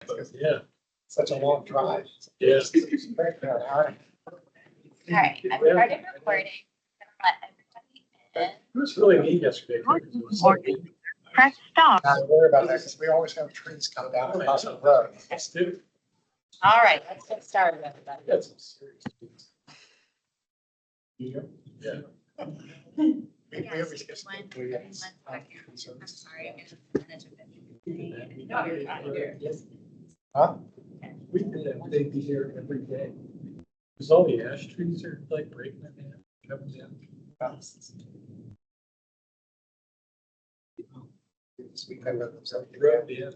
Yeah. Such a long drive. Yeah. All right, I started recording. Let everybody in. It was really neat yesterday. Press stop. Not worry about that because we always have trees come down across the road. Let's do. All right, let's get started, everybody. That's some serious. Yeah. We always get some- we get some- I'm sorry, I'm gonna manage a No, you're not here. Huh? We did that, they'd be here every day. Cause all the ash trees are like breaking them in. We play with them, so Yeah.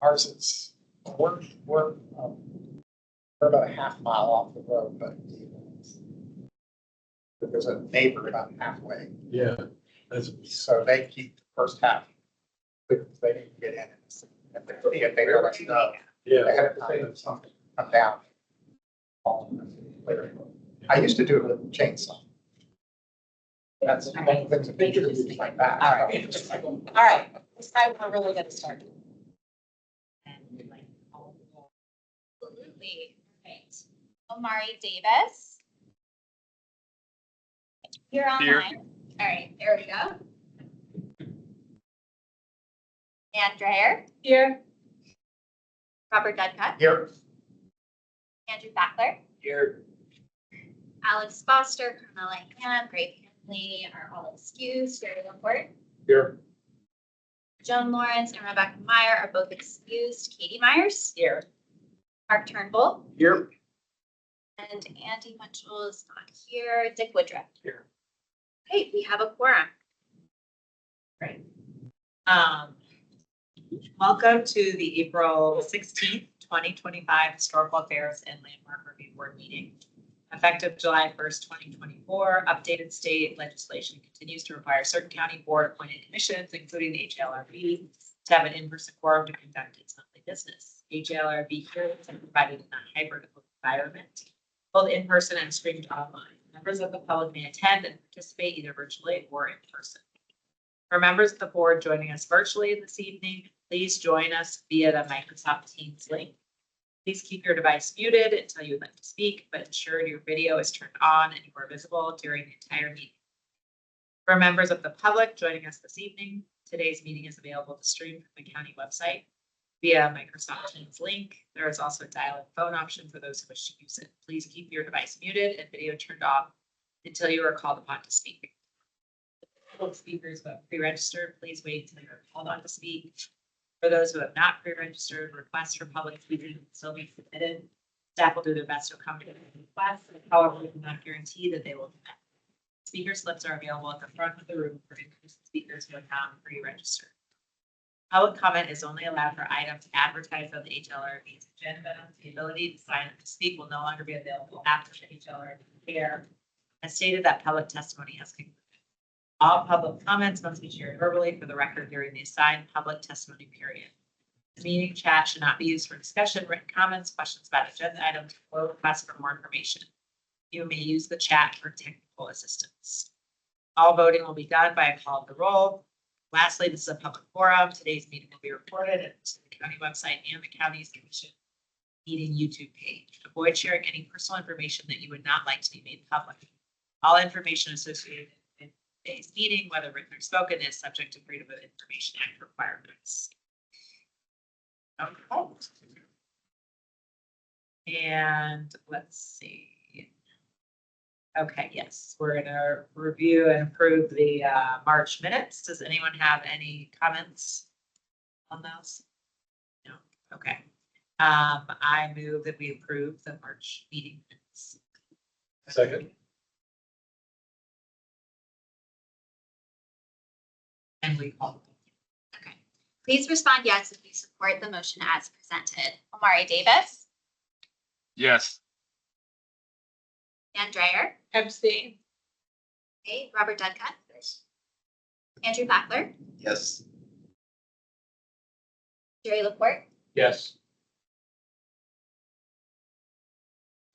ours is, we're about a half mile off the road, but there's a neighbor about halfway, Yeah. That's, so they keep the first half. Because they need to get in. If they don't let you know, they yeah. have to say something, come down. I used to do it with a chainsaw. That's one of the things that they do is like that. All right. All right, this time we're really gonna start. Absolutely, right. Omari Davis. You're online. All right, there we go. Ann Dreyer. Here. Robert Dudcutt. Here, Andrew Backler. Here. Alex Foster, Carmela Ham, Gray Hanley are all excused. Jerry Laporte. Here. Joan Lawrence and Rebecca Meyer are both excused. Katie Myers. Here. Mark Turnbull. Here. And Andy Mitchell is not here. Dick Woodruff. Here. Okay, we have a quorum. Great. Welcome to the April 16th, 2025 Historical Affairs and Landmark Review Board meeting. Effective July 1st, 2024, updated state legislation continues to require certain county board appointed commissions, including the HALRB, to have an in-person quorum to conduct its monthly business. HALRB hearings are provided in a hybrid environment, both in person and streamed online. Members of the public may attend and participate either virtually or in person. For members of the board joining us virtually this evening, please join us via the Microsoft Teams link. Please keep your device muted until you would like to speak, but ensure your video is turned on and you are visible during the entire meeting. For members of the public joining us this evening, today's meeting is available to stream from the county website via Microsoft Teams link. There is also a dial-in phone option for those who wish to use it. Please keep your device muted and video turned off until you are called upon to speak. Public speakers who have pre-registered, please wait until you're called on to speak. For those who have not pre-registered, requests for public speaking will still be submitted. Staff will do their best to accommodate the requests. However, we cannot guarantee that they will be met. Speaker slips are available at the front of the room for in-person speakers who have not pre-registered. Public comment is only allowed for items advertised on the HLRB's agenda. The ability to sign up to speak will no longer be available after the HLRB fair. As stated, that public testimony has concluded. All public comments must be shared verbally for the record during the assigned public testimony period. The meeting chat should not be used for discussion, written comments, questions about agenda items, or requests for more information. You may use the chat for technical assistance. All voting will be done by a call of the roll. Lastly, this is a public forum. Today's meeting will be recorded at the county website and the county's commission meeting YouTube page. Avoid sharing any personal information that you would not like to be made public. All information associated with today's meeting, whether written or spoken, is subject to Freedom of Information Act requirements. Okay. And let's see. Okay, yes, we're gonna review and approve the March minutes. Does anyone have any comments on those? No, okay. I move that we approve the March meeting minutes. Second. And we call. Okay. Please respond yes if you support the motion as presented. Omari Davis. Yes. Ann Dreyer. Abstain. Okay, Robert Dudcutt. Andrew Backler. yes. Jerry Laporte. Yes.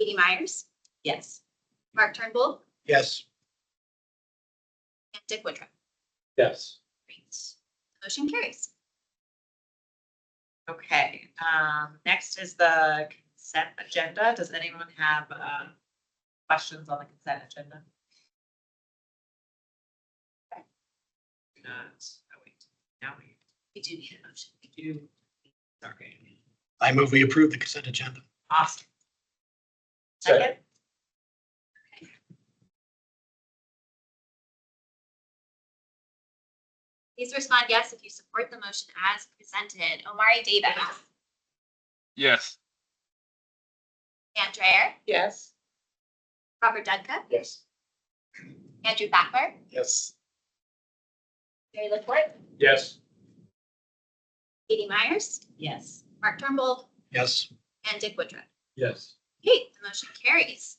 Katie Myers. Yes. Mark Turnbull. Yes. And Dick Woodruff. Yes. Great. Motion carries. Okay, next is the consent agenda. Does anyone have questions on the consent agenda? Okay. Oh, wait, now we do need a motion. We do. Sorry. I move we approve the consent agenda. Awesome. Second. Second? Please respond yes if you support the motion as presented. Omari Davis, Yes. Ann Dreyer, Yes. Robert Duncan, Yes. Andrew Backler, Yes. Mary LaPorte, Yes. Katie Myers, Yes. Mark Turnbull, Yes. and Dick Woodruff. Yes. Okay, the motion carries.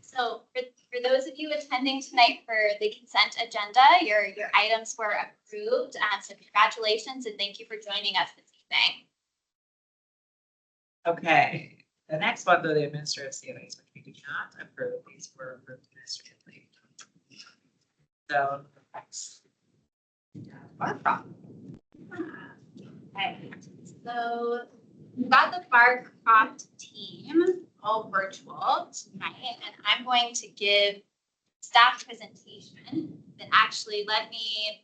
So for those of you attending tonight for the consent agenda, your items were approved. So congratulations and thank you for joining us this evening. Okay, the next one, the administrative COAs, which we do not approve, these were approved administratively. So, next. Bar prop. Okay, so we've got the bar cropped team all virtual tonight, and I'm going to give staff presentation. But actually,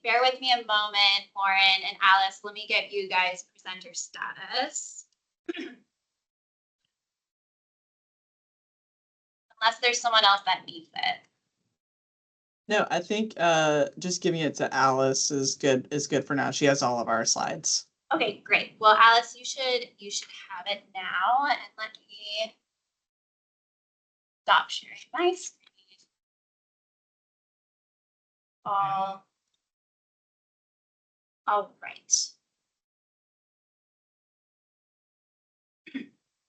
bear with me a moment, Lauren and Alice, let me get you guys presenter status. Unless there's someone else that needs it. No, I think just giving it to Alice is good for now. She has all of our slides. Okay, great. Well, Alice, you should have it now, and let me stop sharing my screen. All right.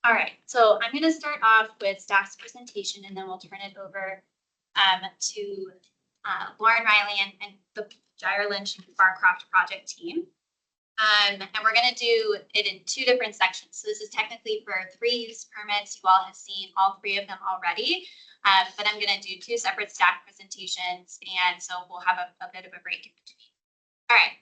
All right, so I'm going to start off with staff's presentation, and then we'll turn it over to Lauren Riley and the Gyre Lynch Barcroft project team. And we're going to do it in two different sections. So this is technically for 3 use permits. You all have seen all 3 of them already, but I'm going to do 2 separate staff presentations, and so we'll have a bit of a break in between. All right,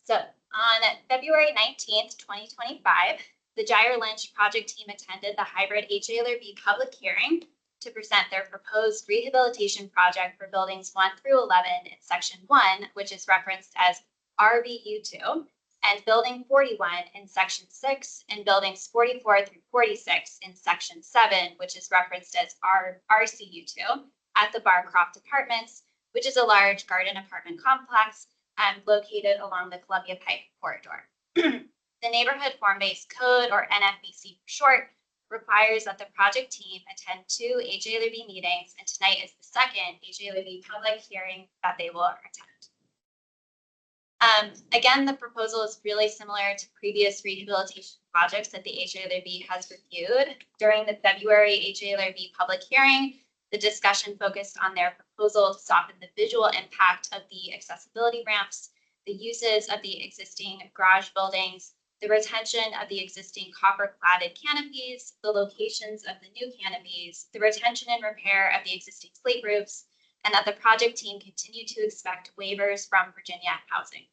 so on February 19th, 2025, the Gyre Lynch project team attended the hybrid HALRB public hearing to present their proposed rehabilitation project for buildings 1 through 11 in section 1, which is referenced as RBU2, and building 41 in section 6, and buildings 44 through 46 in section 7, which is referenced as RCU2 at the Barcroft Apartments, which is a large garden apartment complex located along the Columbia Pike corridor. The Neighborhood Form-Based Code, or NFBC for short, requires that the project team attend 2 HALRB meetings, and tonight is the second HALRB public hearing that they will attend. Again, the proposal is really similar to previous rehabilitation projects that the HALRB has reviewed. During the February HALRB public hearing, the discussion focused on their proposal to soften the visual impact of the accessibility ramps, the uses of the existing garage buildings, the retention of the existing copper-cladded canopies, the locations of the new canopies, the retention and repair of the existing slate roofs, and that the project team continued to expect waivers from Virginia Housing.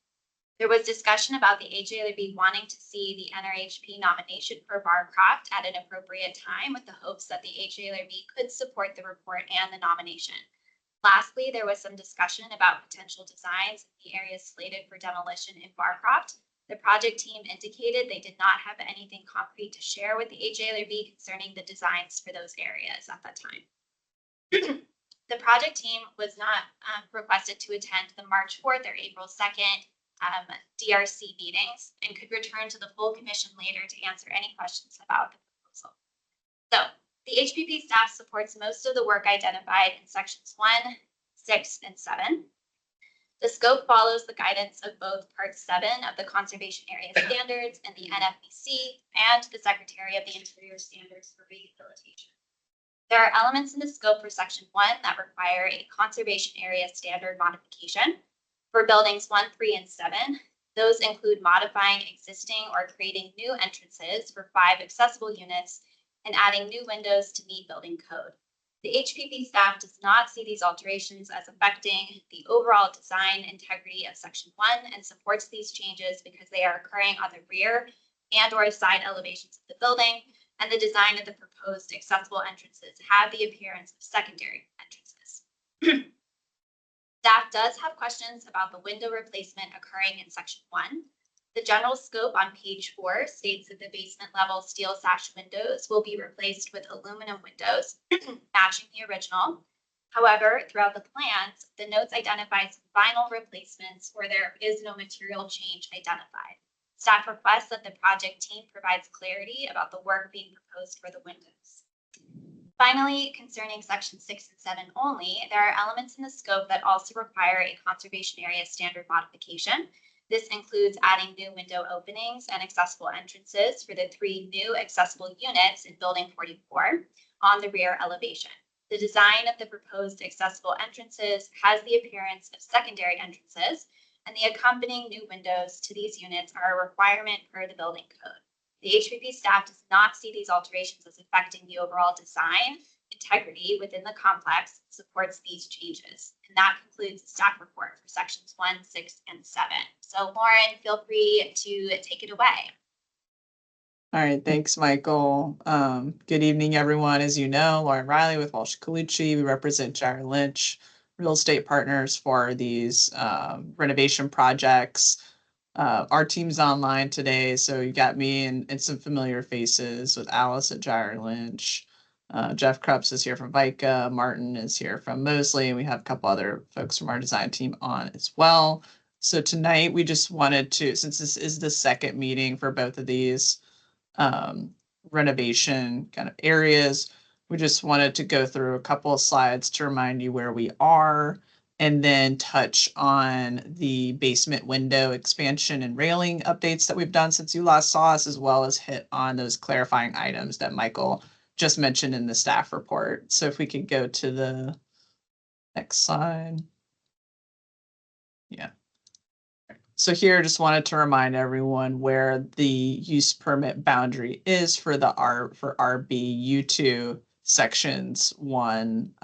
There was discussion about the HALRB wanting to see the NRHP nomination for Barcroft at an appropriate time, with the hopes that the HALRB could support the report and the nomination. Lastly, there was some discussion about potential designs in the areas slated for demolition in Barcroft. The project team indicated they did not have anything concrete to share with the HALRB concerning the designs for those areas at that time. The project team was not requested to attend the March 4th or April 2nd DRC meetings, and could return to the full commission later to answer any questions about the proposal. So the HPP staff supports most of the work identified in sections 1, 6, and 7. The scope follows the guidance of both Part 7 of the Conservation Area Standards and the NFBC and the Secretary of the Interior Standards for Rehabilitation. There are elements in the scope for Section 1 that require a Conservation Area Standard modification. For buildings 1, 3, and 7, those include modifying existing or creating new entrances for 5 accessible units and adding new windows to meet building code. The HPP staff does not see these alterations as affecting the overall design integrity of Section 1 and supports these changes because they are occurring on the rear and or side elevations of the building, and the design of the proposed accessible entrances have the appearance of secondary entrances. Staff does have questions about the window replacement occurring in section 1. The general scope on page 4 states that the basement level steel sash windows will be replaced with aluminum windows matching the original. However, throughout the plans, the notes identify some vinyl replacements where there is no material change identified. Staff requests that the project team provides clarity about the work being proposed for the windows. Finally, concerning section 6 and 7 only, there are elements in the scope that also require a conservation area standard modification. This includes adding new window openings and accessible entrances for the 3 new accessible units in building 44 on the rear elevation. The design of the proposed accessible entrances has the appearance of secondary entrances, and the accompanying new windows to these units are a requirement per the building code. The HPP staff does not see these alterations as affecting the overall design integrity within the complex, supports these changes. And that concludes the staff report for sections 1, 6, and 7. So Lauren, feel free to take it away. All right, thanks, Michael. Good evening, everyone. As you know, Lauren Riley with Walsh Colucci. We represent Gyre Lynch Real Estate Partners for these renovation projects. Our team's online today, so you got me and some familiar faces with Alice at Gyre Lynch. Jeff Krups is here from VICA. Martin is here from Mosley, and we have a couple other folks from our design team on as well. So tonight we just wanted to, since this is the second meeting for both of these renovation kind of areas, we just wanted to go through a couple of slides to remind you where we are, and then touch on the basement window expansion and railing updates that we've done since you last saw us, as well as hit on those clarifying items that Michael just mentioned in the staff report. So if we could go to the next slide. Yeah. So here, just wanted to remind everyone where the use permit boundary is for the RBU2 sections 1,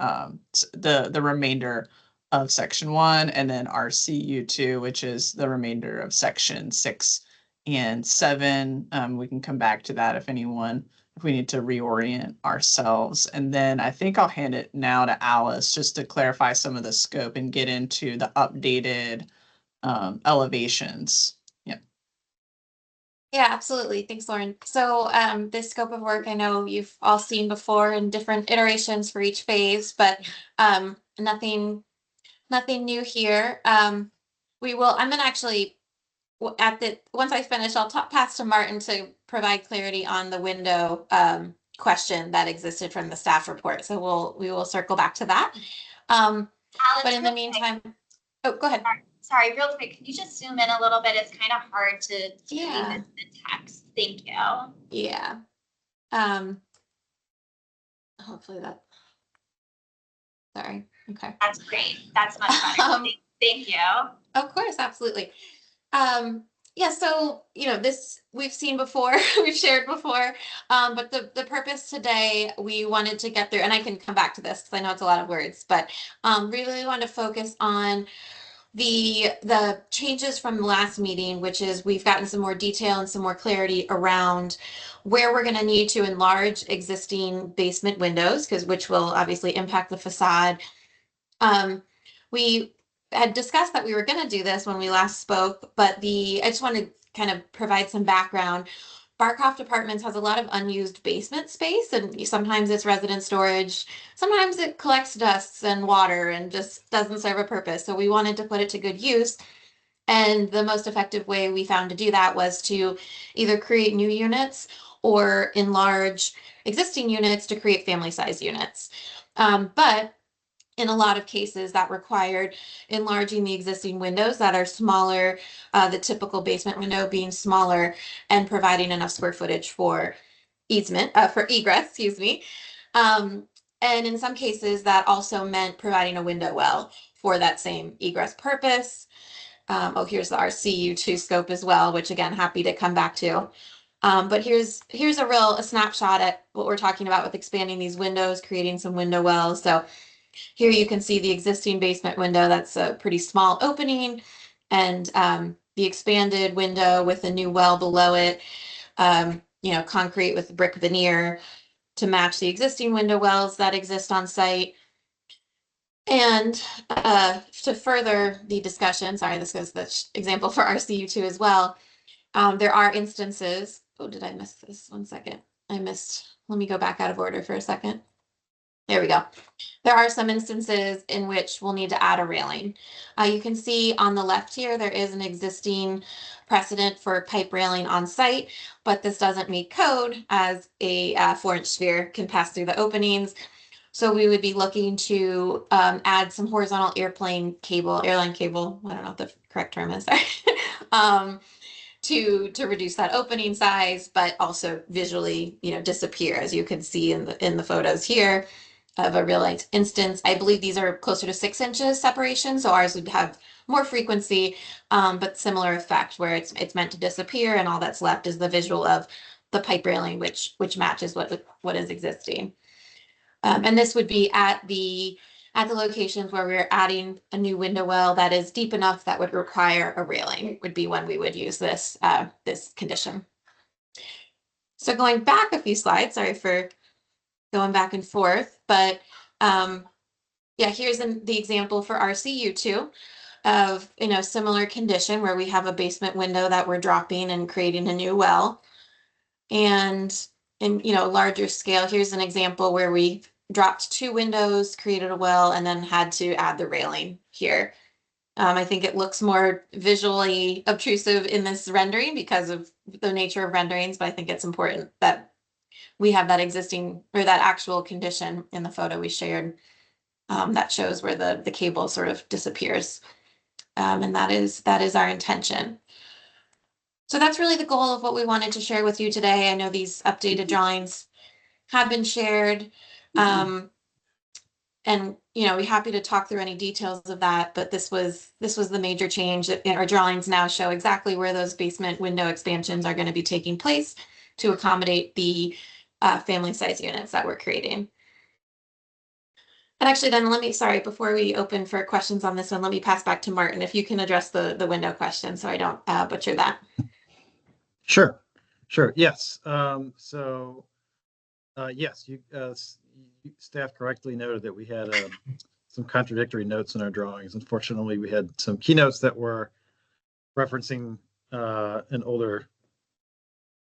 the remainder of section 1, and then RCU2, which is the remainder of section 6 and 7. We can come back to that if we need to reorient ourselves. And then I think I'll hand it now to Alice just to clarify some of the scope and get into the updated elevations. Yeah, absolutely. Thanks, Lauren. So this scope of work, I know you've all seen before in different iterations for each phase, but nothing new here. I'm gonna actually, once I finish, I'll pass to Martin to provide clarity on the window question that existed from the staff report. So we will circle back to that. Alice, But in the meantime, oh, go ahead. Sorry, real quick, can you just zoom in a little bit? It's kind of hard to read the text. Thank you. Yeah. Hopefully that. Sorry. Okay. That's great. That's much better. Thank you. Of course, absolutely. Yeah, so this we've seen before, we've shared before, but the purpose today, we wanted to get through, and I can come back to this because I know it's a lot of words, but really want to focus on the changes from the last meeting, which is we've gotten some more detail and some more clarity around where we're going to need to enlarge existing basement windows, which will obviously impact the facade. We had discussed that we were going to do this when we last spoke, but I just want to kind of provide some background. Barcroft Apartments has a lot of unused basement space, and sometimes it's resident storage. Sometimes it collects dust and water and just doesn't serve a purpose. So we wanted to put it to good use. And the most effective way we found to do that was to either create new units or enlarge existing units to create family-size units. But in a lot of cases, that required enlarging the existing windows that are smaller, the typical basement window being smaller, and providing enough square footage for egress, excuse me. And in some cases, that also meant providing a window well for that same egress purpose. Here's the RCU2 scope as well, which again, happy to come back to. But here's a snapshot at what we're talking about with expanding these windows, creating some window wells. So here you can see the existing basement window. That's a pretty small opening, and the expanded window with a new well below it. concrete with brick veneer to match the existing window wells that exist on site. And to further the discussion, sorry, this goes the example for RCU2 as well. There are instances, oh, did I miss this? 1 second. Let me go back out of order for a second. There we go. There are some instances in which we'll need to add a railing. You can see on the left here, there is an existing precedent for pipe railing on site, but this doesn't meet code as a 4-inch sphere can pass through the openings. So we would be looking to add some horizontal airline cable, I don't know what the correct term is, to reduce that opening size, but also visually, disappear, as you can see in the photos here of a real life instance. I believe these are closer to 6 inches separation, so ours would have more frequency, but similar effect where it's meant to disappear, and all that's left is the visual of the pipe railing, which matches what is existing. And this would be at the locations where we're adding a new window well that is deep enough that would require a railing, would be when we would use this condition. So going back a few slides, sorry for going back and forth, but here's the example for RCU2 of similar condition where we have a basement window that we're dropping and creating a new well. And in larger scale, here's an example where we dropped 2 windows, created a well, and then had to add the railing here. I think it looks more visually obtrusive in this rendering because of the nature of renderings, but I think it's important that we have that existing or that actual condition in the photo we shared that shows where the cable sort of disappears. And that is our intention. So that's really the goal of what we wanted to share with you today. I know these updated drawings have been shared. And we're happy to talk through any details of that, but this was the major change. Our drawings now show exactly where those basement window expansions are going to be taking place to accommodate the family size units that we're creating. And actually then before we open for questions on this one, let me pass back to Martin, if you can address the window question so I don't butcher that. Sure. Yes. Yes, staff correctly noted that we had some contradictory notes in our drawings. Unfortunately, we had some keynotes that were referencing an older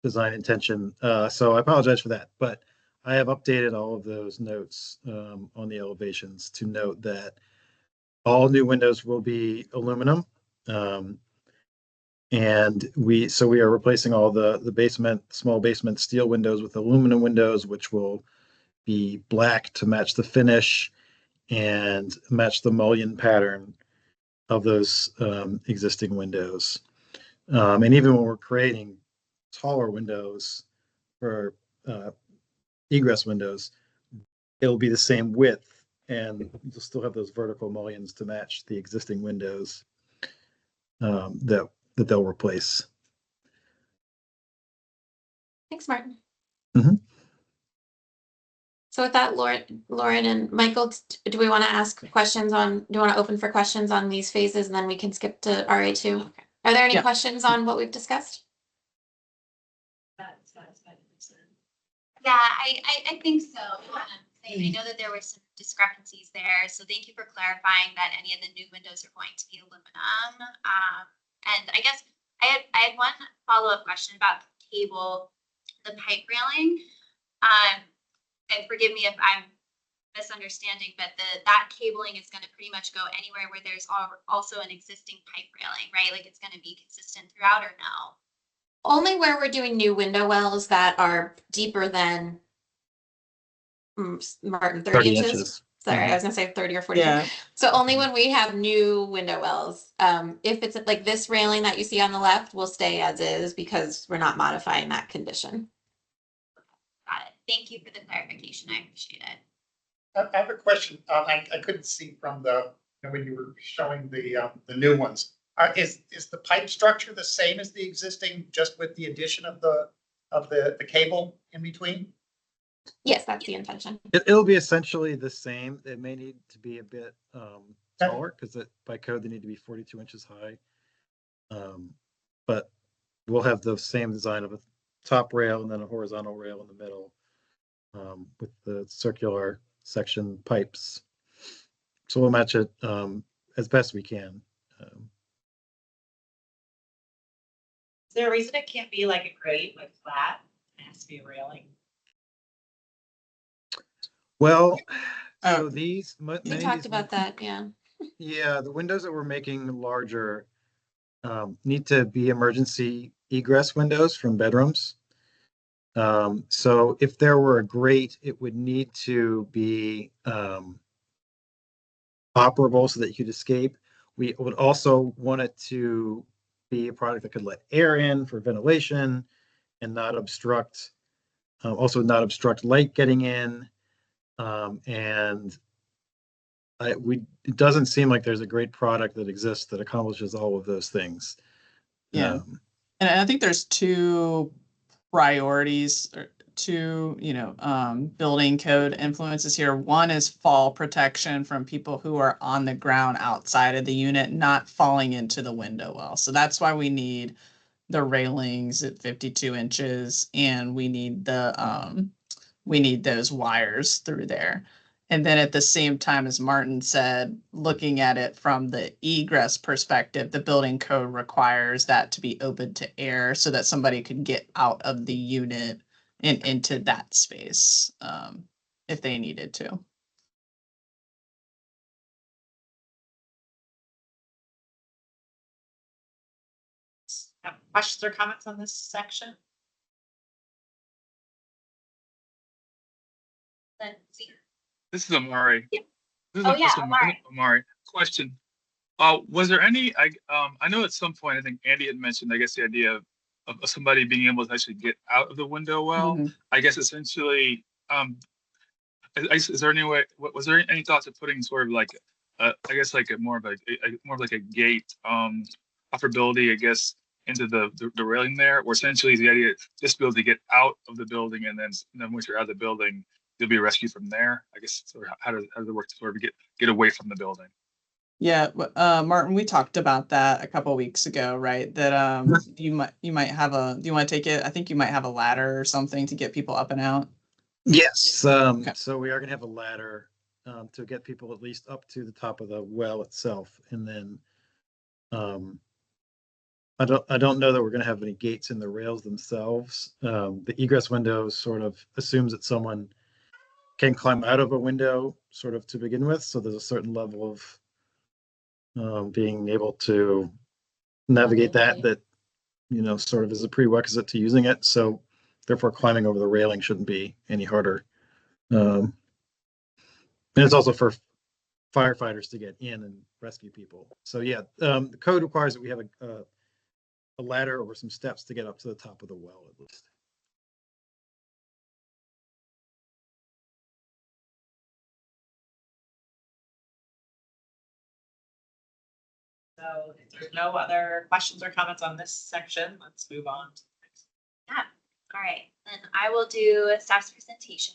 design intention. So I apologize for that, but I have updated all of those notes on the elevations to note that all new windows will be aluminum. And we are replacing all the small basement steel windows with aluminum windows, which will be black to match the finish and match the mullion pattern of those existing windows. And even when we're creating taller windows for egress windows, it'll be the same width, and you'll still have those vertical mullions to match the existing windows that they'll replace. Thanks, Martin. Mm-hmm. So with that, Lauren and Michael, do we want to ask questions do you want to open for questions on these phases, and then we can skip to RA2? Okay. Are there any questions on what we've discussed? Yeah, I think so. I know that there were some discrepancies there, so thank you for clarifying that any of the new windows are going to be aluminum. And I guess I had one follow-up question about the cable, the pipe railing. And forgive me if I'm misunderstanding, but that cabling is going to pretty much go anywhere where there's also an existing pipe railing, right? Like it's going to be consistent throughout, or no? Only where we're doing new window wells that are deeper than Martin, 30 inches. Sorry, I was gonna say 30 or 40. Yeah. So only when we have new window wells. If it's like this railing that you see on the left, will stay as is because we're not modifying that condition. Got it. Thank you for the clarification. I appreciate it. I have a question. I couldn't see from when you were showing the new ones. Is the pipe structure the same as the existing, just with the addition of the cable in between? Yes, that's the intention. It'll be essentially the same. It may need to be a bit taller because by code they need to be 42 inches high. But we'll have the same design of a top rail and then a horizontal rail in the middle, with the circular section pipes. So we'll match it as best we can. Is there a reason it can't be like a grate, like flat? It has to be a railing. Well, Oh. so these We many of talked these about that, yeah. Yeah, the windows that we're making larger need to be emergency egress windows from bedrooms. So if there were a grate, it would need to be operable so that you could escape. We would also want it to be a product that could let air in for ventilation and not obstruct, also not obstruct light getting in. And it doesn't seem like there's a great product that exists that accomplishes all of those things. Yeah. And I think there's two priorities or two, building code influences here. One is fall protection from people who are on the ground outside of the unit, not falling into the window well. So that's why we need the railings at 52 inches and we need those wires through there. And then at the same time, as Martin said, looking at it from the egress perspective, the building code requires that to be open to air so that somebody could get out of the unit and into that space if they needed to. Have questions or comments on this section? Then see. This is Amari. Yeah. This Oh, is, yeah, this is Amari. Amari. Question. Was there any, I know at some point, I think Andy had mentioned, I guess the idea of somebody being able to actually get out of the window well. Mhm. I guess essentially, is there any way, was there any thoughts of putting sort of like, I guess like a more of like a gate, operability, I guess, into the railing there, or essentially the idea just be able to get out of the building and then once you're out of the building, you'll be rescued from there. I guess, sort of how does it work to sort of get away from the building? Yeah, Martin, we talked about that a couple weeks ago, right? That you might have do you want to take it? I think you might have a ladder or something to get people up and out. Yes, Okay. so we are gonna have a ladder to get people at least up to the top of the well itself, and then I don't know that we're gonna have any gates in the rails themselves. The egress window sort of assumes that someone can climb out of a window sort of to begin with, so there's a certain level of being able to navigate that sort of is a prerequisite to using it. So therefore, climbing over the railing shouldn't be any harder. And it's also for firefighters to get in and rescue people. So yeah, the code requires that we have a ladder or some steps to get up to the top of the well at least. So if there's no other questions or comments on this section, let's move on to the next. Yeah, all right, then I will do staff's presentation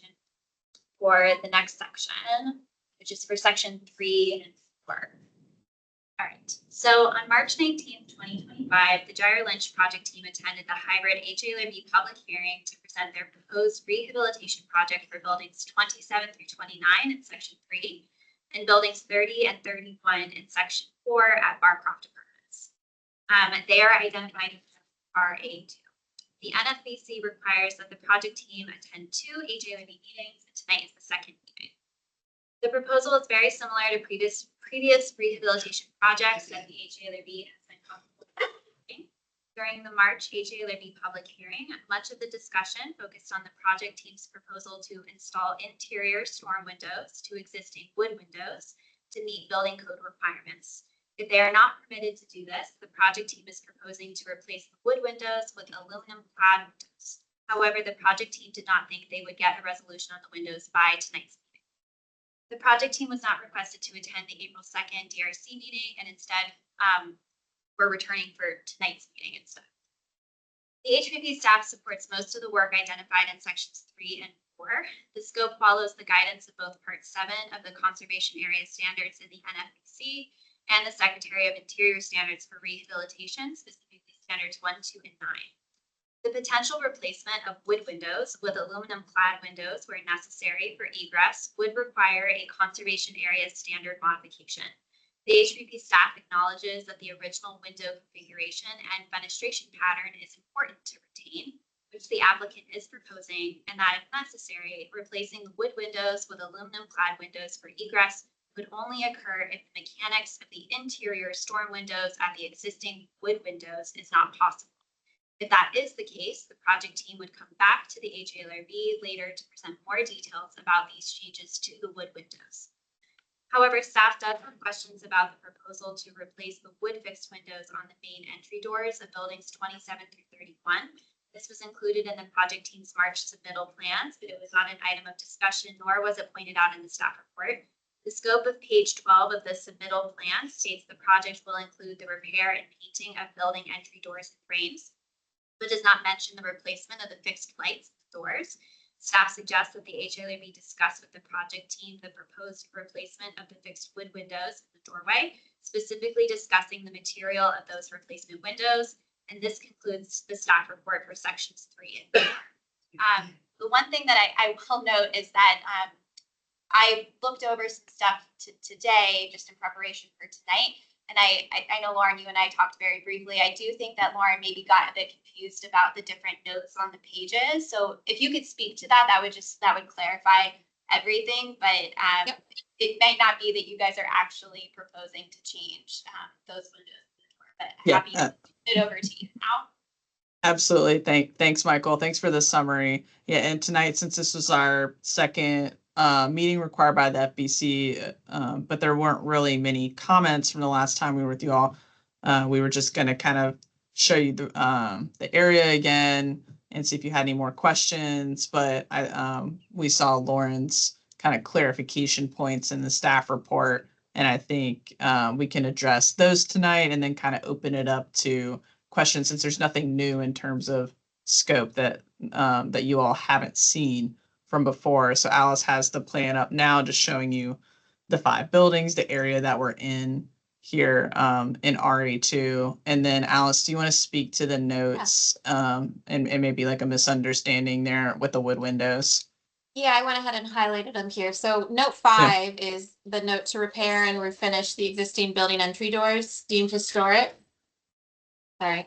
for the next section, which is for section 3 and 4. All right, so on March 19th, 2025, the Gyre Lynch project team attended the hybrid HALRB public hearing to present their proposed rehabilitation project for buildings 27 through 29 in section 3 and buildings 30 and 31 in section 4 at Barcroft Apartments. They are identified as RA2. The NFBC requires that the project team attend 2 HALRB meetings, and tonight is the second meeting. The proposal is very similar to previous rehabilitation projects that the HALRB has been comfortable with. During the March HALRB public hearing, much of the discussion focused on the project team's proposal to install interior storm windows to existing wood windows to meet building code requirements. If they are not permitted to do this, the project team is proposing to replace the wood windows with aluminum clad windows. However, the project team did not think they would get a resolution on the windows by tonight's meeting. The project team was not requested to attend the April 2nd DRC meeting, and instead we're returning for tonight's meeting instead. The HPP staff supports most of the work identified in sections 3 and 4. The scope follows the guidance of both Part 7 of the Conservation Area Standards in the NFBC and the Secretary of Interior Standards for Rehabilitation, specifically Standards 1, 2, and 9. The potential replacement of wood windows with aluminum clad windows where necessary for egress would require a conservation area standard modification. The HPP staff acknowledges that the original window configuration and fenestration pattern is important to retain, which the applicant is proposing, and that if necessary, replacing the wood windows with aluminum clad windows for egress would only occur if the mechanics of the interior storm windows at the existing wood windows is not possible. If that is the case, the project team would come back to the HALRB later to present more details about these changes to the wood windows. However, staff does have questions about the proposal to replace the wood fixed windows on the main entry doors of buildings 27 through 31. This was included in the project team's March submittal plans, but it was not an item of discussion, nor was it pointed out in the staff report. The scope of page 12 of the submittal plan states the project will include the repair and painting of building entry doors and frames, but does not mention the replacement of the fixed lights doors. Staff suggests that the HALRB discuss with the project team the proposed replacement of the fixed wood windows in the doorway, specifically discussing the material of those replacement windows. And this concludes the staff report for sections 3 and 4. The one thing that I will note is that I looked over some stuff today just in preparation for tonight. And I know, Lauren, you and I talked very briefly. I do think that Lauren maybe got a bit confused about the different notes on the pages. So if you could speak to that, that would clarify everything. But Yep. It might not be that you guys are actually proposing to change those windows in the door. But Yeah, happy to turn it over to you now. Absolutely. Thanks, Michael. Thanks for the summary. Yeah, and tonight, since this was our second meeting required by the FBC, but there weren't really many comments from the last time we were with you all. We were just going to kind of show you the area again and see if you had any more questions. But we saw Lauren's kind of clarification points in the staff report, and I think we can address those tonight and then kind of open it up to questions, since there's nothing new in terms of scope that you all haven't seen from before. So Alice has the plan up now, just showing you the 5 buildings, the area that we're in here in RA2. And then Alice, do you want to speak to the notes and maybe like a misunderstanding there with the wood windows? Yeah, I went ahead and highlighted them here. So note 5 is the note to repair and refinish the existing building entry doors deemed historic. Sorry.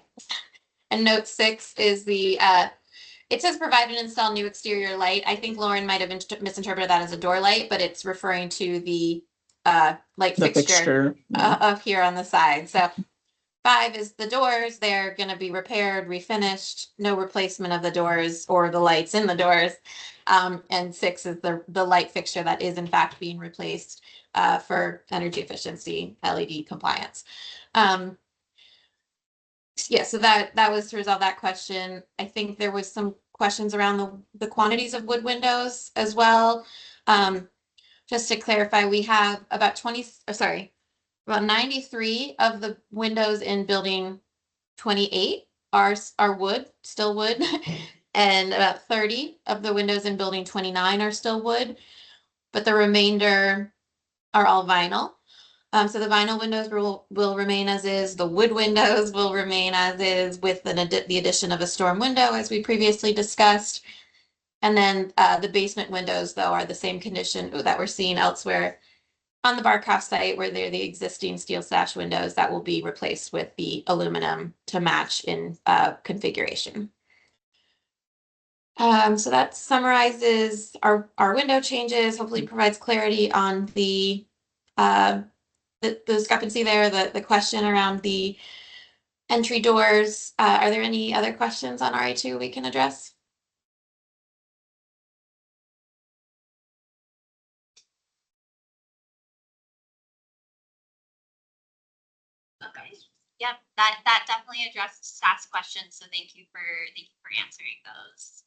And note 6 is the it says provide and install new exterior light. I think Lauren might have misinterpreted that as a door light, but it's referring to the light fixture up here on the side. So 5 is the doors. They're going to be repaired, refinished, no replacement of the doors or the lights in the doors. And 6 is the light fixture that is in fact being replaced for energy efficiency, LED compliance. Yeah, so that was to resolve that question. I think there was some questions around the quantities of wood windows as well. Just to clarify, we have about 93 of the windows in building 28 are wood, still wood, and about 30 of the windows in building 29 are still wood, but the remainder are all vinyl. So the vinyl windows will remain as is. The wood windows will remain as is with the addition of a storm window, as we previously discussed. And then the basement windows, though, are the same condition that we're seeing elsewhere on the Barcroft site, where they're the existing steel sash windows that will be replaced with the aluminum to match in configuration. So that summarizes our window changes, hopefully provides clarity on the discrepancy there, the question around the entry doors. Are there any other questions on RA2 we can address? Okay. Yep, that definitely addressed staff's questions. So thank you for answering those.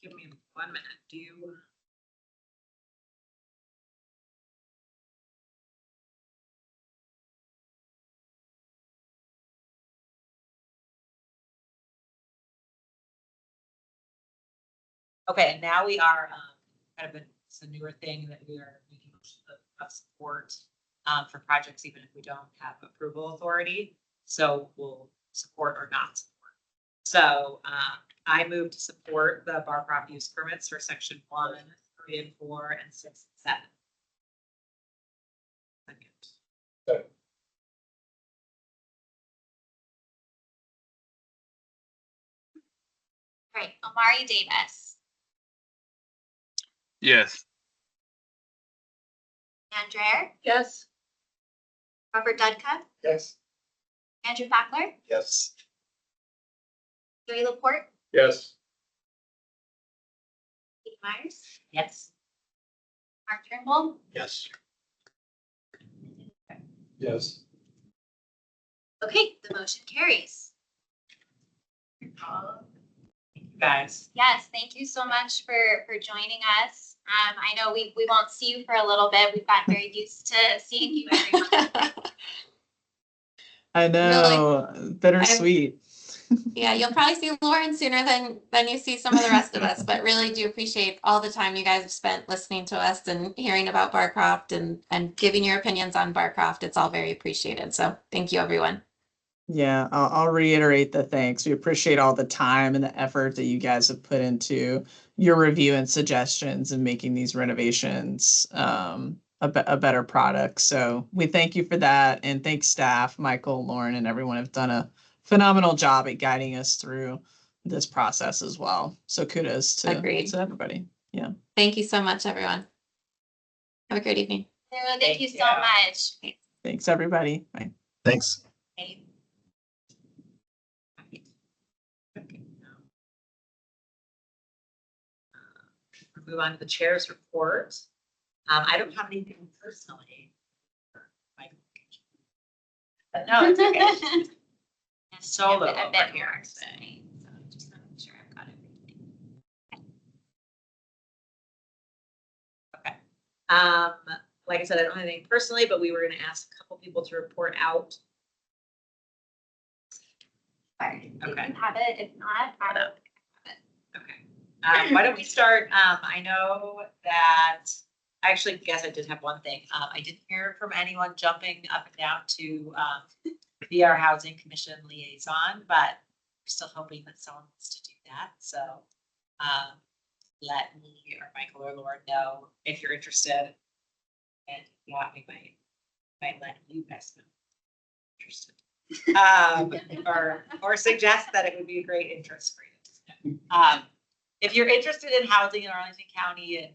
Give me 1 minute. Do you? Okay, now we are kind of it's a newer thing that we are making of support for projects, even if we don't have approval authority. So we'll support or not support. So I move to support the Barcroft use permits for section 1, 3, and 4, and 6 and 7. Second. All right, Omari Davis, Yes. Ann Dreyer, Yes. Robert Dudka, Yes. Andrew Fackler, Yes. Joey Laporte, Yes. Katie Myers, Yes. Mark Turnbull, Yes. Yes. okay, the motion carries. Thank you guys. Yes, thank you so much for joining us. I know we won't see you for a little bit. We've gotten very used to seeing you every month. I know, bittersweet. Yeah, you'll probably see Lauren sooner than you see some of the rest of us, but really do appreciate all the time you guys have spent listening to us and hearing about Barcroft and giving your opinions on Barcroft. It's all very appreciated. So thank you, everyone. Yeah, I'll reiterate the thanks. We appreciate all the time and the effort that you guys have put into your review and suggestions and making these renovations a better product. So we thank you for that. And thanks staff, Michael, Lauren, and everyone have done a phenomenal job at guiding us through this process as well. So kudos to Agreed. everybody. Yeah. Thank you so much, everyone. Have a great evening. Thank you so you. much. Thanks, everybody. Bye. Thanks. Okay. We'll move on to the chair's report. I don't have anything personally. But no, it's okay. Solo A bit over here more today. today, so just want to make sure I've got everything. Okay. Like I said, I don't have anything personally, but we were gonna ask a couple people to report out. Sorry, if Okay. you have it, if not, I No. will. Okay. Why don't we start? I know that, I actually guess I did have one thing. I didn't hear from anyone jumping up and down to be our housing commission liaison, but we're still hoping that someone wants to do that. So let me or Michael or Lauren know if you're interested. And yeah, we might let you guys know if you're interested. Or suggest that it would be a great interest for you. If you're interested in housing in Arlington County and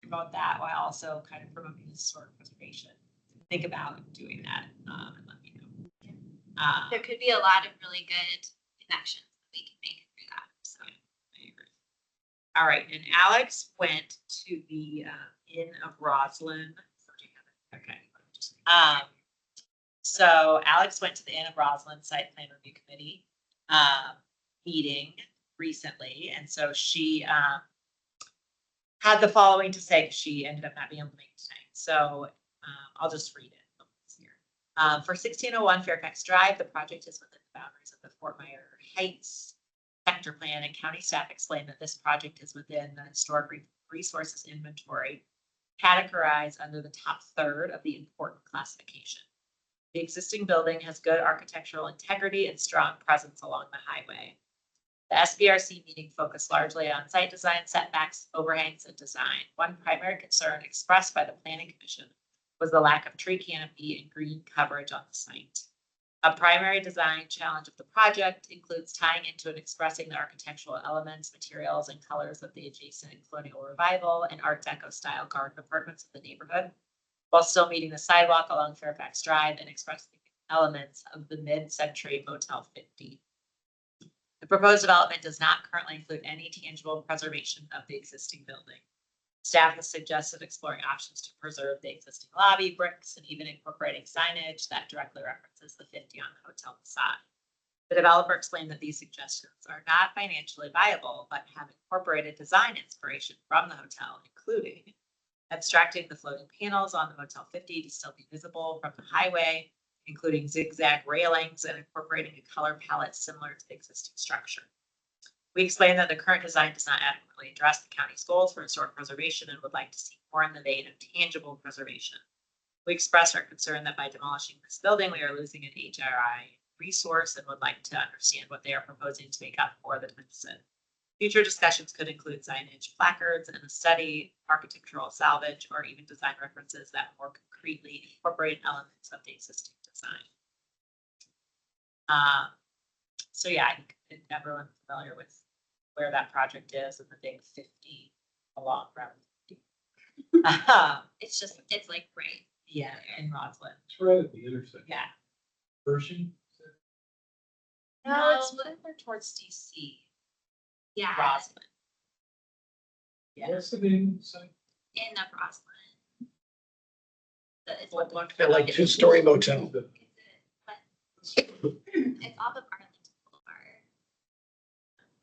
promote that while also kind of promoting historic preservation, think about doing that and let me know. There could be a lot of really good connections that we can make through that, so. I agree. All right, and Alex went to the Inn of Roslyn. Okay. So Alex went to the Inn of Roslyn Site Plan Review Committee meeting recently, and so she had the following to say. She ended up not being able to make it tonight, so I'll just read it. For 1601 Fairfax Drive, the project is within the boundaries of the Fort Myers Heights sector plan, and county staff explained that this project is within the historic resources inventory, categorized under the top third of the important classification. The existing building has good architectural integrity and strong presence along the highway. The SBRC meeting focused largely on site design, setbacks, overhangs, and design. One primary concern expressed by the Planning Commission was the lack of tree canopy and green coverage on the site. A primary design challenge of the project includes tying into and expressing the architectural elements, materials, and colors of the adjacent colonial revival and Art Deco style garden apartments of the neighborhood, while still meeting the sidewalk along Fairfax Drive and expressing elements of the mid-century Motel 50. The proposed development does not currently include any tangible preservation of the existing building. Staff has suggested exploring options to preserve the existing lobby, bricks, and even incorporating signage that directly references the 50 on the hotel facade. The developer explained that these suggestions are not financially viable, but have incorporated design inspiration from the hotel, including abstracting the floating panels on the Motel 50 to still be visible from the highway, including zigzag railings and incorporating a color palette similar to the existing structure. We explained that the current design does not adequately address the county's goals for historic preservation and would like to see more in the vein of tangible preservation. We expressed our concern that by demolishing this building, we are losing an HRI resource and would like to understand what they are proposing to make up for the deficit. Future discussions could include signage, placards, and a study, architectural salvage, or even design references that more concretely incorporate elements of the existing design. So yeah, I think everyone's familiar with where that project is and the big 50 along Route 50. It's like right. Yeah, in Roslyn. It's right at the intersection. Yeah. Pershing? No, it's No. further towards DC, Yeah, Roslyn. Yeah. What's the name? Site? in the Roslyn. It's What one? They're like two-story motel. Is it, but it's off of Arlington Boulevard.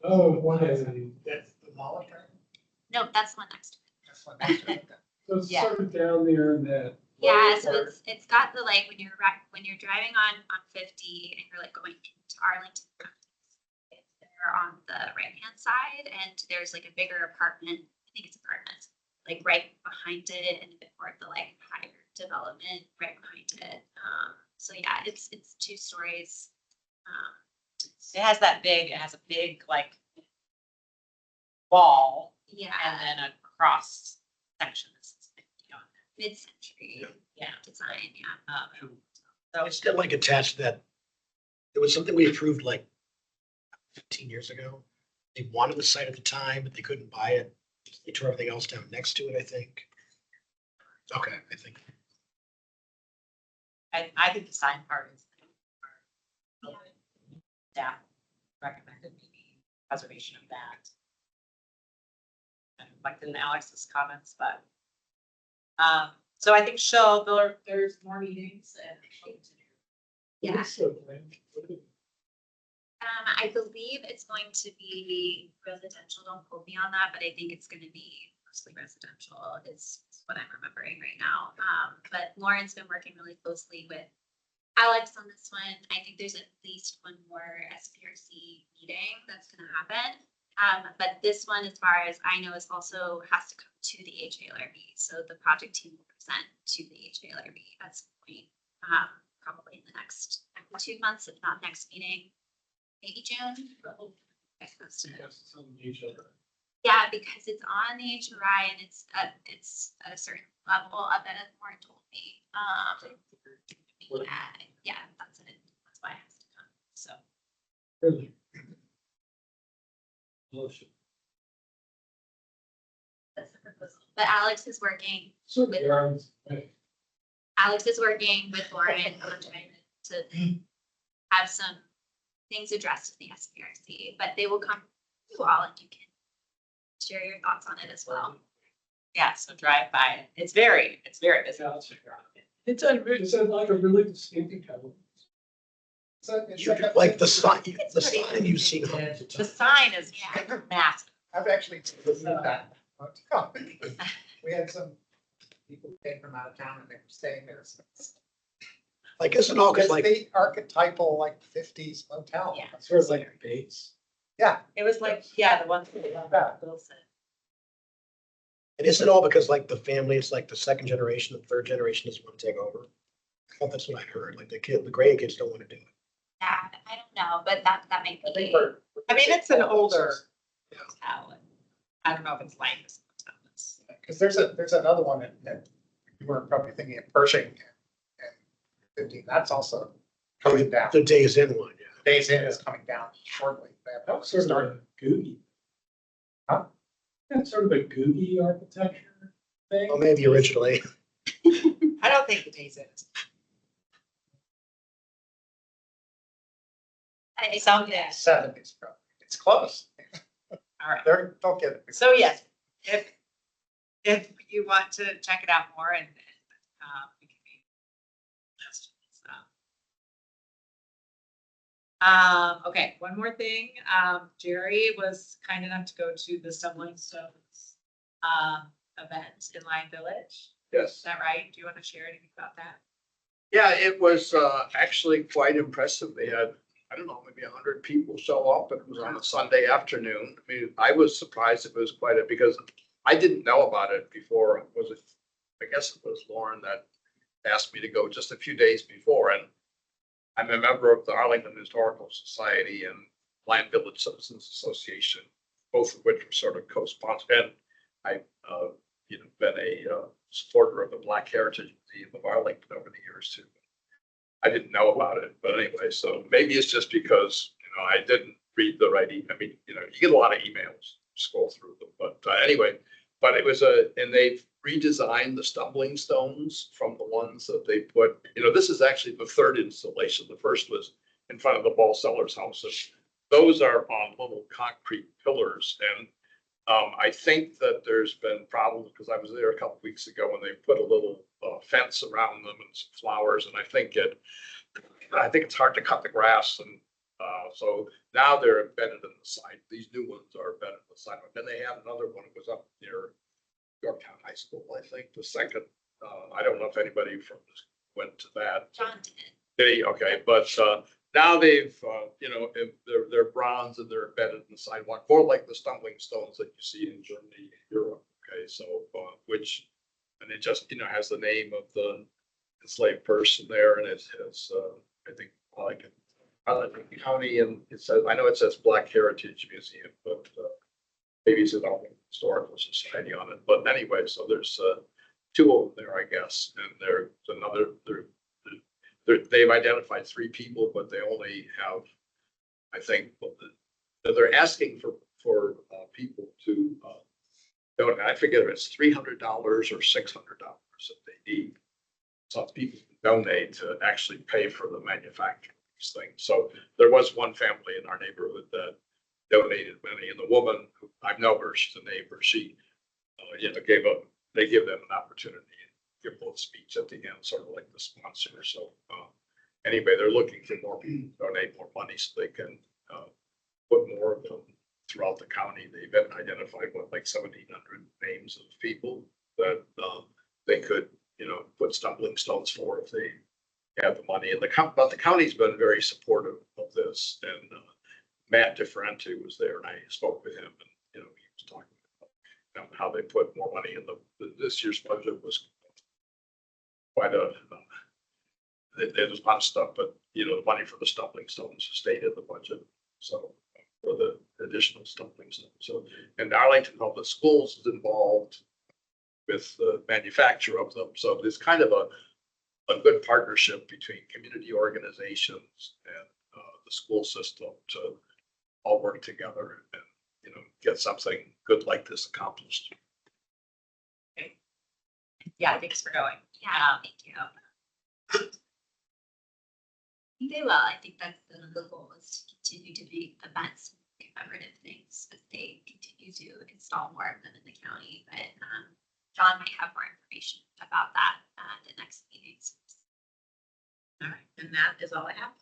Oh, one That's is, the mall. No, that's the one next to it. That's what next to it. so it's Yeah. sort of down there in that. Yeah, so part. it's got the like when you're driving on 50 and you're like going into Arlington, it's there on the right hand side, and there's like a bigger apartment. I think it's apartments like right behind it, and a bit more of the like higher development right behind it. So yeah, it's 2 stories. It has a big like wall Yeah, and then a cross section that says 50 on mid-century Yeah. design. Yeah. it. So It's still like attached to that. It was something we approved like 15 years ago. They wanted the site at the time, but they couldn't buy it. They tore everything else down next to it, I think. Okay, I think. I think the sign part is. Yeah, recommended maybe preservation of that. And reflected in Alex's comments, but. So I think there's more meetings and. Yeah. What's the plan? What is it? I believe it's going to be residential. Don't quote me on that, but I think it's going to be mostly residential is what I'm remembering right now. But Lauren's been working really closely with Alex on this one. I think there's at least one more SPRC meeting that's going to happen. But this one, as far as I know, is also has to come to the HALRB. So the project team will present to the HALRB at some point, probably in the next 2 months, if not next meeting. Maybe June. I suppose to- Yes, it's on each other. Yeah, because it's on the HRI and it's at a certain level of it, as Lauren told me. Yeah, that's it. That's why it has to come. So Really? Bullshit. that's the proposal. But Alex is working So with Lauren on trying to have some things addressed in the SPRC, but they will come to you all and you can share your thoughts on it as well. Yeah, so drive by it. It's very busy. It's like a really distinctive color. Like the sign you've seen. The sign is Yeah. massive. I've actually seen that. We had some people who came from out of town and they were staying there. Like, isn't all, cause It's like, the archetypal like 50s motel. Yeah. Sort of like a base. Yeah, It was like, yeah, the one that Bill said. it isn't all because like the family, it's like the second generation, the third generation doesn't want to take over. I thought that's what I heard, like the grandkids don't want to do it. Yeah, I don't know, but that might I be. think we're. I mean, it's an older Yeah. hotel. And I don't know if it's like this hotel. Because there's another one that you weren't probably thinking of Pershing and 15. That's also coming down. The Days Inn one, yeah. Days Inn is coming down shortly. They have That was sort of started. a googie. Huh? That's sort of a googie architecture thing. Well, maybe originally. I don't think the days in. Someday. 70s probably. It's close. All right. Don't get it. So yes, if you want to check it out more and we can be. Okay, one more thing. Jerry was kind enough to go to the Stumbling Stones event in Lion Village. Is Yes. that right? Do you want to share anything about that? Yeah, it was actually quite impressive. They had, I don't know, maybe 100 people show up. It was on a Sunday afternoon. I mean, I was surprised it was quite a, because I didn't know about it before. Was it, I guess it was Lauren that asked me to go just a few days before. And I'm a member of the Arlington Historical Society and Land Village Citizens Association, both of which were sort of co-sponsored. And I've, been a supporter of the Black Heritage Museum of Arlington over the years too. I didn't know about it, but anyway, so maybe it's just because, I didn't read the right email. I mean, you get a lot of emails, scroll through them, but anyway, but it was and they've redesigned the stumbling stones from the ones that they put, this is actually the third installation. The first was in front of the Ball Sellers house. And those are on little concrete pillars. And I think that there's been problems because I was there a couple weeks ago when they put a little fence around them and some flowers. And I think it's hard to cut the grass. And so now they're embedded in the side. These new ones are embedded in the side. Then they have another one that was up near Yorktown High School, I think, the second. I don't know if anybody from this went to that. John did. Did he? Okay, but now they've, they're bronze and they're embedded in the sidewalk, more like the stumbling stones that you see in Germany, Europe. Okay, so and it just has the name of the enslaved person there, and it has I think like Arlington County, and it says, I know it says Black Heritage Museum, but maybe it's an Arlington Historical Society on it. But anyway, so there's two of them there, I guess, and there's another. They've identified 3 people, but they only have, I think, they're asking for people to donate. I forget if it's $300 or $600 that they need. So people can donate to actually pay for the manufacturing of these things. So there was one family in our neighborhood that donated money, and the woman, who I know her, she's a neighbor, she, they give them an opportunity to give a little speech at the end, sort of like the sponsor. So anyway, they're looking for more people to donate more money so they can put more of them throughout the county. They've identified like 1,700 names of people that they could, put stumbling stones for if they have the money. And but the county's been very supportive of this. And Matt DeFrente was there, and I spoke with him, and he was talking about how they put more money in this year's budget was quite there's a lot of stuff, but the money for the stumbling stones stayed in the budget. So for the additional stumbling stones. So, and Arlington Public Schools is involved with the manufacture of them. So there's kind of a good partnership between community organizations and the school system to all work together and get something good like this accomplished. Yeah, thanks for going. Yeah, thank you. I think they will. I think that's the goal is to continue to make events and commemorative things as they continue to install more of them in the county. But John might have more information about that at the next meetings. All right, and that is all I have.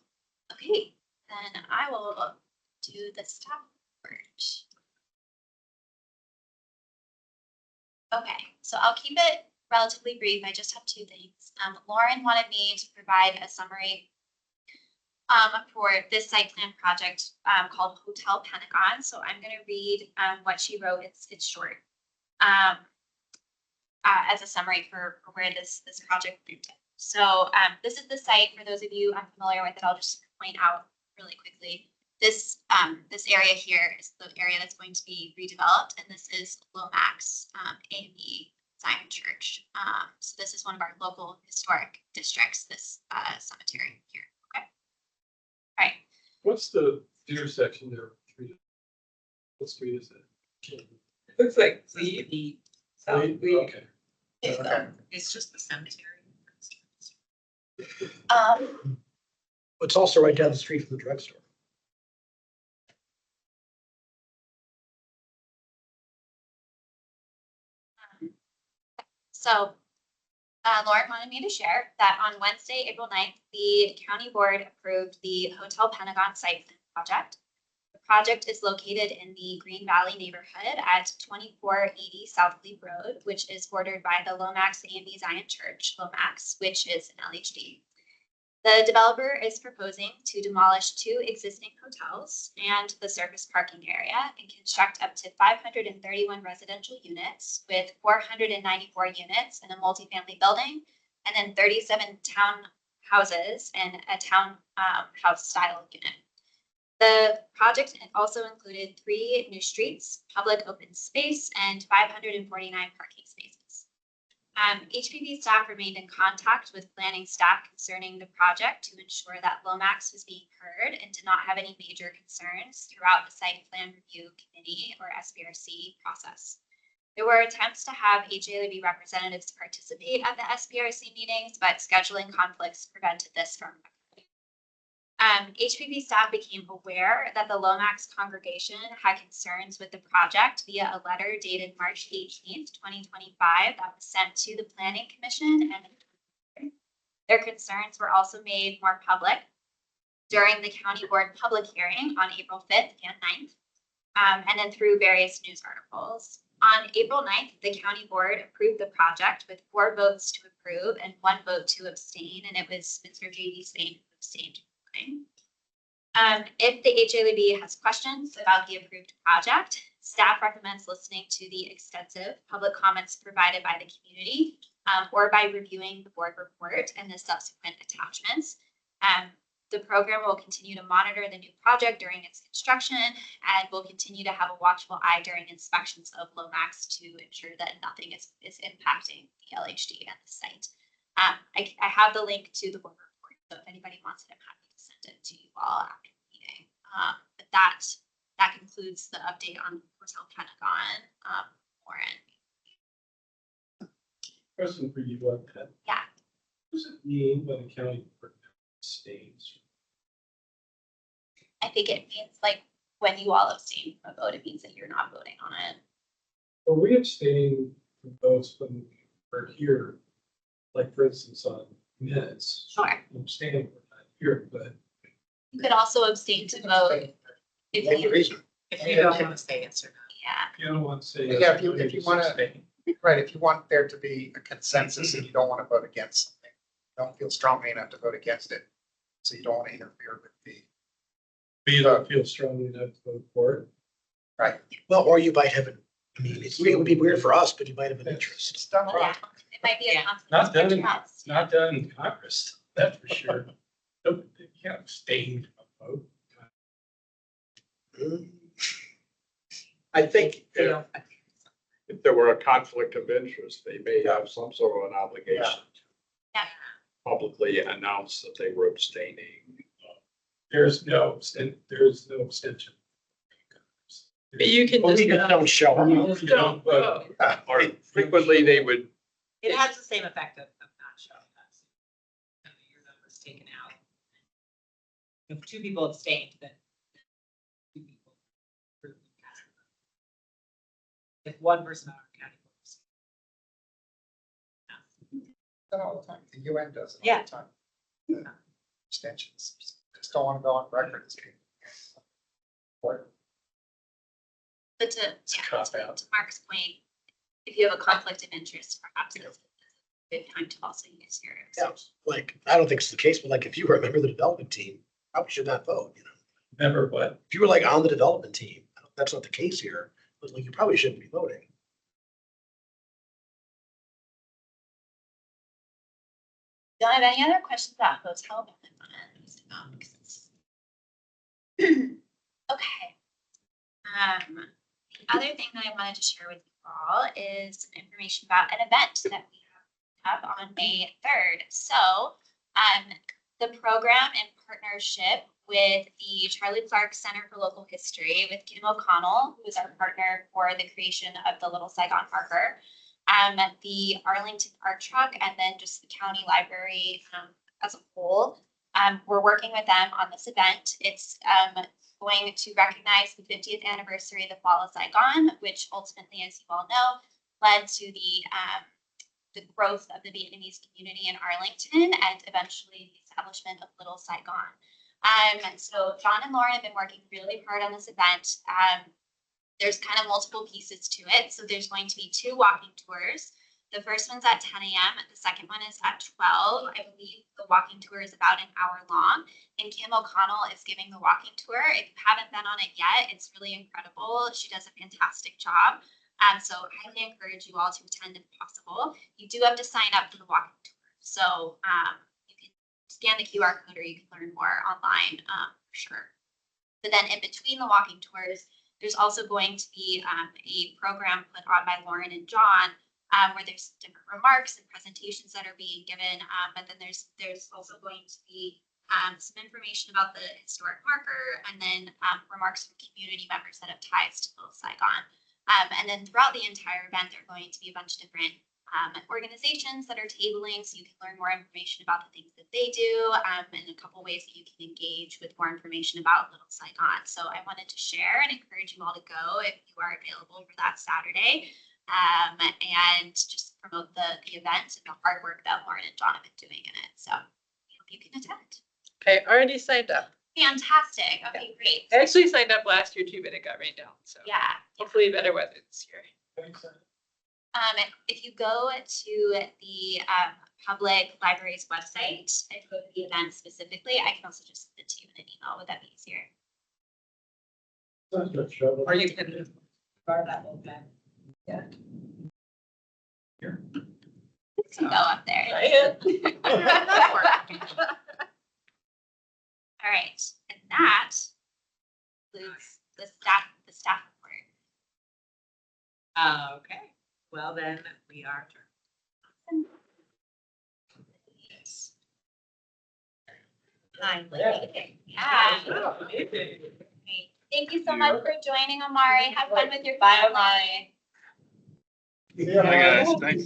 Okay, then I will do the staff report. Okay, so I'll keep it relatively brief. I just have 2 things. Lauren wanted me to provide a summary for this site plan project called Hotel Pentagon. So I'm going to read what she wrote. It's short as a summary for where this project went. So this is the site. For those of you unfamiliar with it, I'll just point out really quickly. This area here is the area that's going to be redeveloped, and this is Lomax A&B Zion Church. So this is one of our local historic districts, this cemetery here. Okay. All right. What's the intersection there? What street is it? Looks like the Okay. It's just the cemetery. It's also right down the street from the drugstore. So Lauren wanted me to share that on Wednesday, April 9th, the county board approved the Hotel Pentagon site plan project. The project is located in the Green Valley neighborhood at 2480 South Glebe Road, which is bordered by the Lomax A&B Zion Church, Lomax, which is an LHD. The developer is proposing to demolish 2 existing hotels and the surface parking area and construct up to 531 residential units with 494 units in a multifamily building and then 37 houses in a townhouse style unit. The project also included 3 new streets, public open space, and 549 parking spaces. HPP staff remained in contact with planning staff concerning the project to ensure that Lomax was being heard and did not have any major concerns throughout the site plan review committee or SPRC process. There were attempts to have HALRB representatives participate at the SPRC meetings, but scheduling conflicts prevented this from occurring. HPP staff became aware that the Lomax congregation had concerns with the project via a letter dated March 18th, 2025 that was sent to the Planning Commission, and their concerns were also made more public during the County Board public hearing on April 5th and 9th, and then through various news articles. On April 9th, the County Board approved the project with 4 votes to approve and 1 vote to abstain, and it was Mr. J.D. Spain who abstained. If the HALRB has questions about the approved project, staff recommends listening to the extensive public comments provided by the community or by reviewing the board report and the subsequent attachments. The program will continue to monitor the new project during its construction and will continue to have a watchful eye during inspections of Lomax to ensure that nothing is impacting the LHD at the site. I have the link to the board report, so if anybody wants it, I'm happy to send it to you all after the meeting. But that concludes the update on Hotel Pentagon. Warren. Question for you on that. Yeah. What does it mean when the county abstains? I think it means like when you all abstain from a vote, it means that you're not voting on it. Are we abstaining from votes when we're here? Like for instance, on minutes. Sure. I'm abstaining, we're not here, but You could also abstain to vote if Any you, reason? If you don't want to say yes or no. yeah. if you don't want to say. Yeah, if you just wanna- abstain. Right, if you want there to be a consensus and you don't want to vote against something, you don't feel strongly enough to vote against it. So you don't want to interfere with the, But you don't feel strongly enough to vote for it. right. Well, or you might have it would be weird for us, but you might have an interest. It's done all the Yeah. time. It might be a Yeah. conflict. Not of done in, interest. not done in Congress, that's for sure. You can't abstain from a vote. I think They if, don't- if there were a conflict of interest, they may have some sort of an obligation. Yeah. Publicly announce that they were abstaining. There's no abstention. But you can Well, just, we just don't show up. You don't vote. Or frequently they would, It has the same effect of not showing us. Your number's taken out. If 2 people abstained, then 2 people. approved and passed it. If 1 person on our county board abstained. Done all the time. The UN does it all Yeah. the time. The Abstentions. Just don't want to go on record as being. Or But to, a cop to out. Mark's point, if you have a conflict of interest, perhaps it's a good time to also use your. Yeah, like, I don't think it's the case, but like, if you were a member of the development team, probably should not vote, Never what? If you were like on the development team, that's not the case here, but like, you probably shouldn't be voting. Don't have any other questions about hotel? Okay. The other thing that I wanted to share with you all is some information about an event that we have on May 3rd. So, the program in partnership with the Charlie Clark Center for Local History with Kim O'Connell, who is our partner for the creation of the Little Saigon Marker, the Arlington Art Truck, and then just the county library as a whole. We're working with them on this event. It's going to recognize the 50th anniversary of the fall of Saigon, which ultimately, as you all know, led to the growth of the Vietnamese community in Arlington and eventually the establishment of Little Saigon. So John and Lauren have been working really hard on this event. There's kind of multiple pieces to it. So there's going to be 2 walking tours. The first one's at 10 a.m. The second one is at 12. I believe the walking tour is about an hour long. And Kim O'Connell is giving the walking tour. If you haven't been on it yet, it's really incredible. She does a fantastic job. So I highly encourage you all to attend if possible. You do have to sign up for the walking tour. So you can scan the QR code or you can learn more online, for sure. But then in between the walking tours, there's also going to be a program put on by Lauren and John where there's different remarks and presentations that are being given. But then there's also going to be some information about the historic marker and then remarks from community members that have ties to both Saigon. And then throughout the entire event, there are going to be a bunch of different organizations that are tabling, so you can learn more information about the things that they do, and a couple ways that you can engage with more information about Little Saigon. So I wanted to share and encourage you all to go if you are available for that Saturday, and just promote the event and the hard work that Lauren and John have been doing in it. So I hope you can attend. Okay, already signed up. Fantastic. Okay, great. I actually signed up last year too, but it got rained out, so Yeah. hopefully better weather this year. If you go to the public library's website and go to the event specifically, I can also just send it to you in an email. Would that be easier? Or you can bar that little bit. Yeah. You can go up there. All right, and that includes the staff report. Okay, well then we are adjourned. Finally. Yeah. Great. Thank you so much for joining, Amari. Have fun with your family. Bye, guys. Thanks.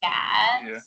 Yeah. Yeah.